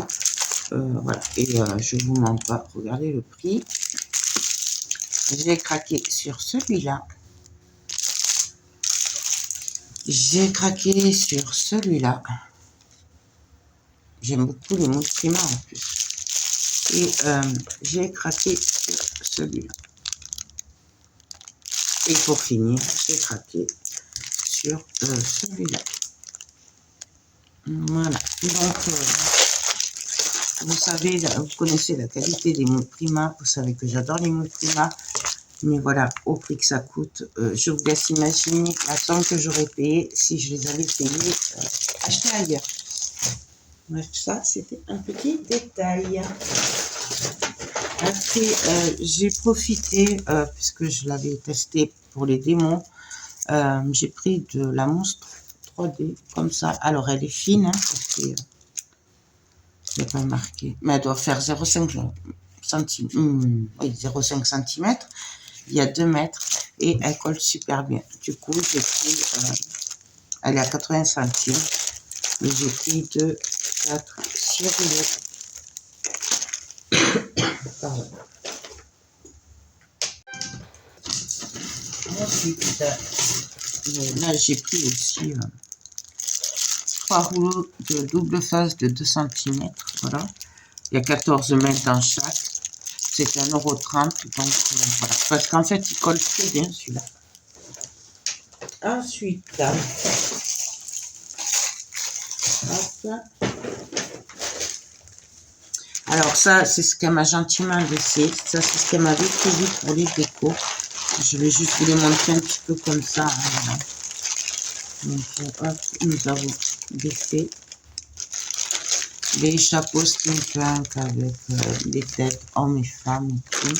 voilà. Et je ne vous mens pas, regardez le prix. J'ai craqué sur celui-là. J'ai craqué sur celui-là. J'aime beaucoup les moules Prima en plus. Et j'ai craqué sur celui-là. Et pour finir, j'ai craqué sur celui-là. Voilà. Donc, vous savez, vous connaissez la qualité des moules Prima. Vous savez que j'adore les moules Prima. Mais voilà, au prix que ça coûte, je vous laisse imaginer la somme que j'aurais payé si je les avais payés achetés ailleurs. Bref, ça, c'était un petit détail. Après, j'ai profité, puisque je l'avais testé pour les démos, j'ai pris de la mousse 3D, comme ça. Alors, elle est fine, hein, Il n'est pas marqué. Mais elle doit faire 0,5 cm. Oui, 0,5 cm. Il y a 2 mètres et elle colle super bien. Du coup, j'ai pris, elle est à 80 centimes. Et j'ai pris 2, 4, 6 rouleaux. Pardon. Ensuite, là, j'ai pris aussi 3 rouleaux de double face de 2 cm. Voilà. Il y a 14 mètres dans chaque. C'est 1,30 €. Donc, voilà. Parce qu'en fait, il colle très bien celui-là. Ensuite, hop. Alors ça, c'est ce qu'elle m'a gentiment laissé. Ça, c'est ce qu'elle m'avait prévu pour les décos. Je vais juste vous les montrer un petit peu comme ça. Voilà. Donc, hop, nous avons défait les chapeaux steampunk avec des têtes hommes et femmes et tout.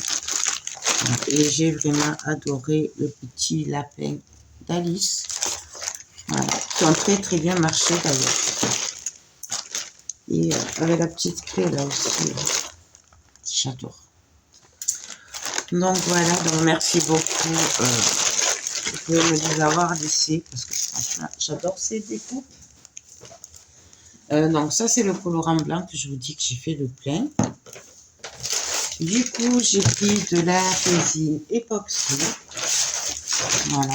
Et j'ai vraiment adoré le petit lapin d'Alice. Voilà, qui ont très très bien marché d'ailleurs. Et avec la petite clé là aussi, j'adore. Donc voilà, donc merci beaucoup. Vous pouvez me les avoir laissés parce que franchement, j'adore ces découpes. Donc ça c'est le colorant blanc que je vous dis que j'ai fait le plein. Du coup, j'ai pris de la résine époxy. Voilà.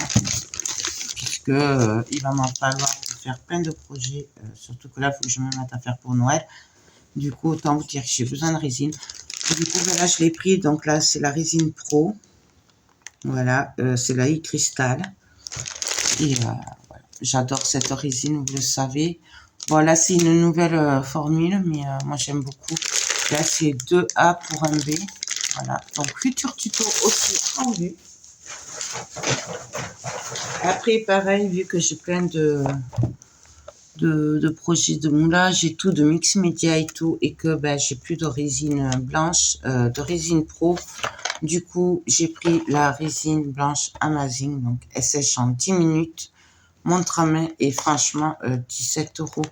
Puisque il va m'en falloir pour faire plein de projets. Surtout que là, il faut que je me mette à faire pour Noël. Du coup, autant vous dire que j'ai besoin de résine. Du coup, là, je l'ai pris. Donc là, c'est la résine Pro. Voilà, c'est la e-cristal. Et voilà. J'adore cette résine, vous le savez. Bon, là, c'est une nouvelle formule, mais moi, j'aime beaucoup. Là, c'est 2A pour un B. Voilà, donc futur tuto aussi en vue. Après, pareil, vu que j'ai plein de projets de moulage et tout, de mix média et tout, et que ben, j'ai plus de résine blanche, de résine pro. Du coup, j'ai pris la résine blanche Amazing, donc elle sèche en 10 minutes. Montre à main et franchement, 17 €.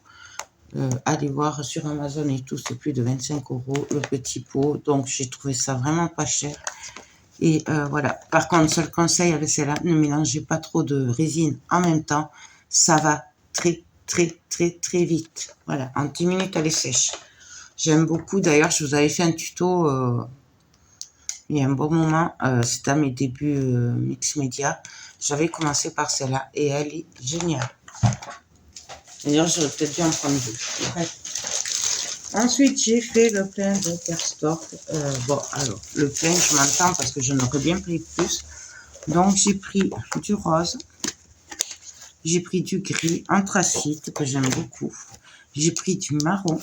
Allez voir sur Amazon et tout, c'est plus de 25 € le petit pot. Donc, j'ai trouvé ça vraiment pas cher. Et voilà. Par contre, seul conseil avec celle-là, ne mélangez pas trop de résine en même temps. Ça va très, très, très, très vite. Voilà. En 10 minutes, elle est sèche. J'aime beaucoup. D'ailleurs, je vous avais fait un tuto il y a un bon moment. C'était à mes débuts mix média. J'avais commencé par celle-là et elle est géniale. D'ailleurs, j'aurais peut-être dû en prendre 2. Bref. Ensuite, j'ai fait le plein de Perstorp. Bon, alors, le plein, je m'entends parce que j'en aurais bien pris plus. Donc, j'ai pris du rose. J'ai pris du gris anthracite, que j'aime beaucoup. J'ai pris du marron.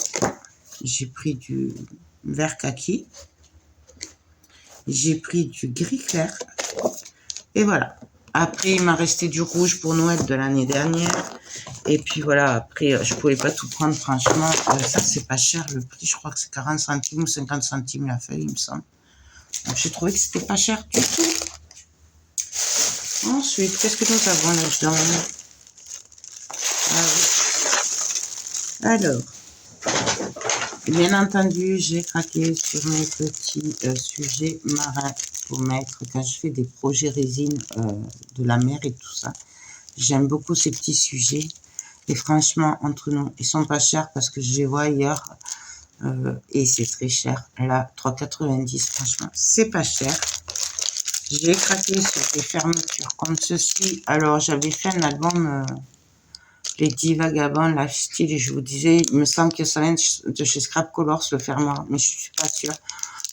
J'ai pris du vert kaki. J'ai pris du gris clair. Et voilà. Après, il m'a resté du rouge pour Noël de l'année dernière. Et puis voilà, après, je pouvais pas tout prendre, franchement. Ça, c'est pas cher, le prix. Je crois que c'est 40 centimes ou 50 centimes la feuille, il me semble. Donc, j'ai trouvé que c'était pas cher du tout. Ensuite, qu'est-ce que nous avons là-dedans? Alors, bien entendu, j'ai craqué sur mes petits sujets marins pour mettre quand je fais des projets résine de la mer et tout ça. J'aime beaucoup ces petits sujets. Et franchement, entre nous, ils sont pas chers parce que je les vois ailleurs. Et c'est très cher. Là, 3,90 €, franchement, c'est pas cher. J'ai craqué sur des fermetures comme ceci. Alors, j'avais fait un album, Les 10 Vagabonds Lifestyle, et je vous disais, il me semble que ça vient de chez Scrap Colors, le fermoir, mais je suis pas sûre.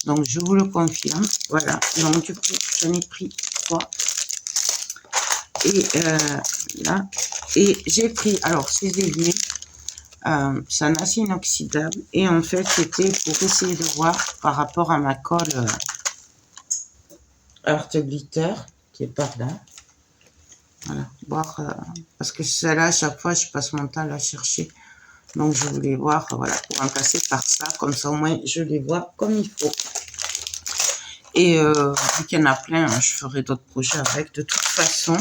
Donc, je vous le confirme. Voilà. Donc, du coup, j'en ai pris 3. Et là, et j'ai pris, alors, ces aiguilles. C'est un acier inoxydable et en fait c'était pour essayer de voir par rapport à ma colle Art Glitter qui est par là. Voilà, voir parce que celle-là à chaque fois je passe mon temps à la chercher, donc je voulais voir, voilà, pour remplacer par ça, comme ça au moins je les vois comme il faut. Et vu qu'il y en a plein, hein, je ferai d'autres projets avec de toute façon.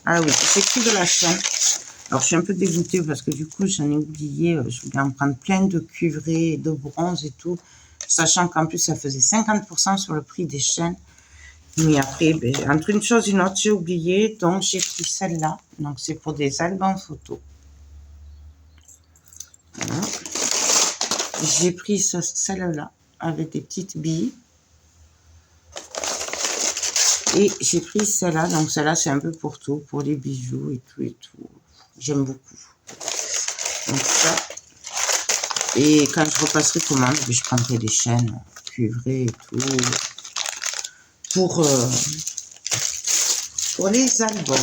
Ah oui, c'est plus de la chaîne. Alors, je suis un peu dégoûtée parce que du coup, j'en ai oublié. Je voulais en prendre plein de cuivrés, et de bronze et tout. Sachant qu'en plus, ça faisait 50% sur le prix des chaînes. Mais après, ben, entre une chose et une autre, j'ai oublié. Donc, j'ai pris celle-là. Donc, c'est pour des albums photos. Voilà. J'ai pris celle-là avec des petites billes. Et j'ai pris celle-là. Donc, celle-là, c'est un peu pour tout. Pour les bijoux et tout et tout. J'aime beaucoup. Donc, ça. Et quand je repasserai commande, je prendrai des chaînes cuivrées et tout. Pour les albums.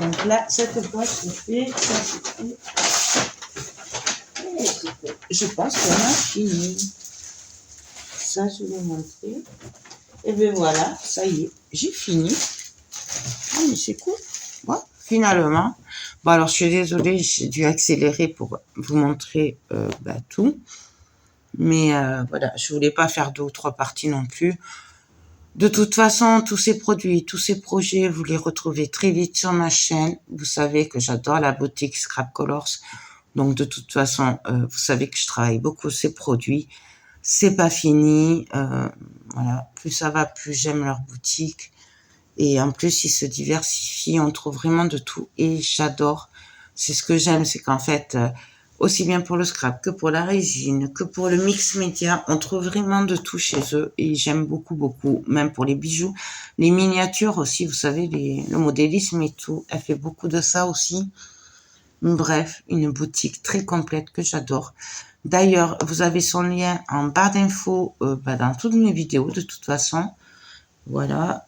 Donc là, cette boîte, je pense qu'on a fini. Ça, je vais vous montrer. Et bien voilà, ça y est, j'ai fini. Ah, mais c'est cool. Bon, finalement. Bon, alors, je suis désolée, j'ai dû accélérer pour vous montrer tout. Mais voilà, je voulais pas faire 2 ou 3 parties non plus. De toute façon, tous ces produits, tous ces projets, vous les retrouvez très vite sur ma chaîne. Vous savez que j'adore la boutique Scrap Colors. Donc, de toute façon, vous savez que je travaille beaucoup ces produits. C'est pas fini. Voilà. Plus ça va, plus j'aime leur boutique. Et en plus, ils se diversifient. On trouve vraiment de tout. Et j'adore. C'est ce que j'aime. C'est qu'en fait, aussi bien pour le scrap que pour la résine, que pour le mix média, on trouve vraiment de tout chez eux et j'aime beaucoup, beaucoup, même pour les bijoux. Les miniatures aussi, vous savez, le modélisme et tout, elle fait beaucoup de ça aussi. Bref, une boutique très complète que j'adore. D'ailleurs, vous avez son lien en barre d'infos dans toutes mes vidéos de toute façon. Voilà,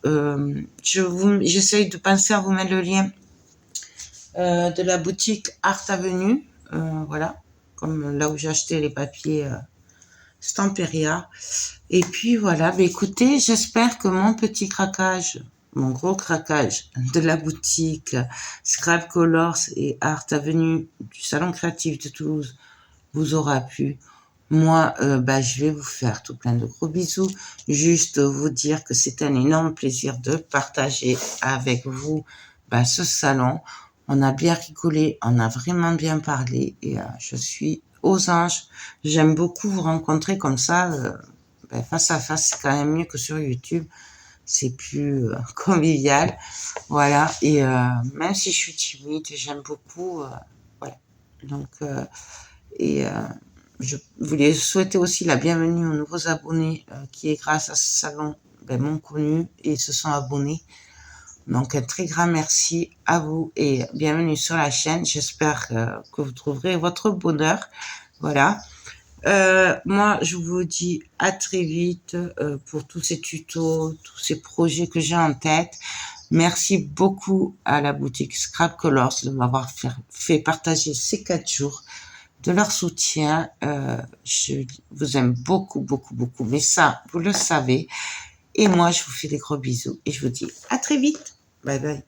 j'essaye de penser à vous mettre le lien de la boutique Art Avenue. Voilà, comme là où j'ai acheté les papiers Stamperia. Et puis voilà, bah écoutez, j'espère que mon petit craquage, mon gros craquage de la boutique Scrap Colors et Art Avenue du Salon Créatif de Toulouse vous aura plu. Moi, je vais vous faire tout plein de gros bisous. Juste vous dire que c'est un énorme plaisir de partager avec vous ce salon. On a bien rigolé, on a vraiment bien parlé et je suis aux anges. J'aime beaucoup vous rencontrer comme ça, face à face. C'est quand même mieux que sur YouTube. C'est plus convivial. Voilà. Et même si je suis timide, j'aime beaucoup. Voilà. Donc, je voulais souhaiter aussi la bienvenue aux nouveaux abonnés qui, grâce à ce salon, m'ont connu et se sont abonnés. Donc, un très grand merci à vous et bienvenue sur la chaîne. J'espère que vous trouverez votre bonheur. Voilà. Moi, je vous dis à très vite pour tous ces tutos, tous ces projets que j'ai en tête. Merci beaucoup à la boutique Scrap Colors de m'avoir fait partager ces 4 jours, de leur soutien. Je vous aime beaucoup, beaucoup, beaucoup. Mais ça, vous le savez. Et moi, je vous fais des gros bisous et je vous dis à très vite. Bye bye.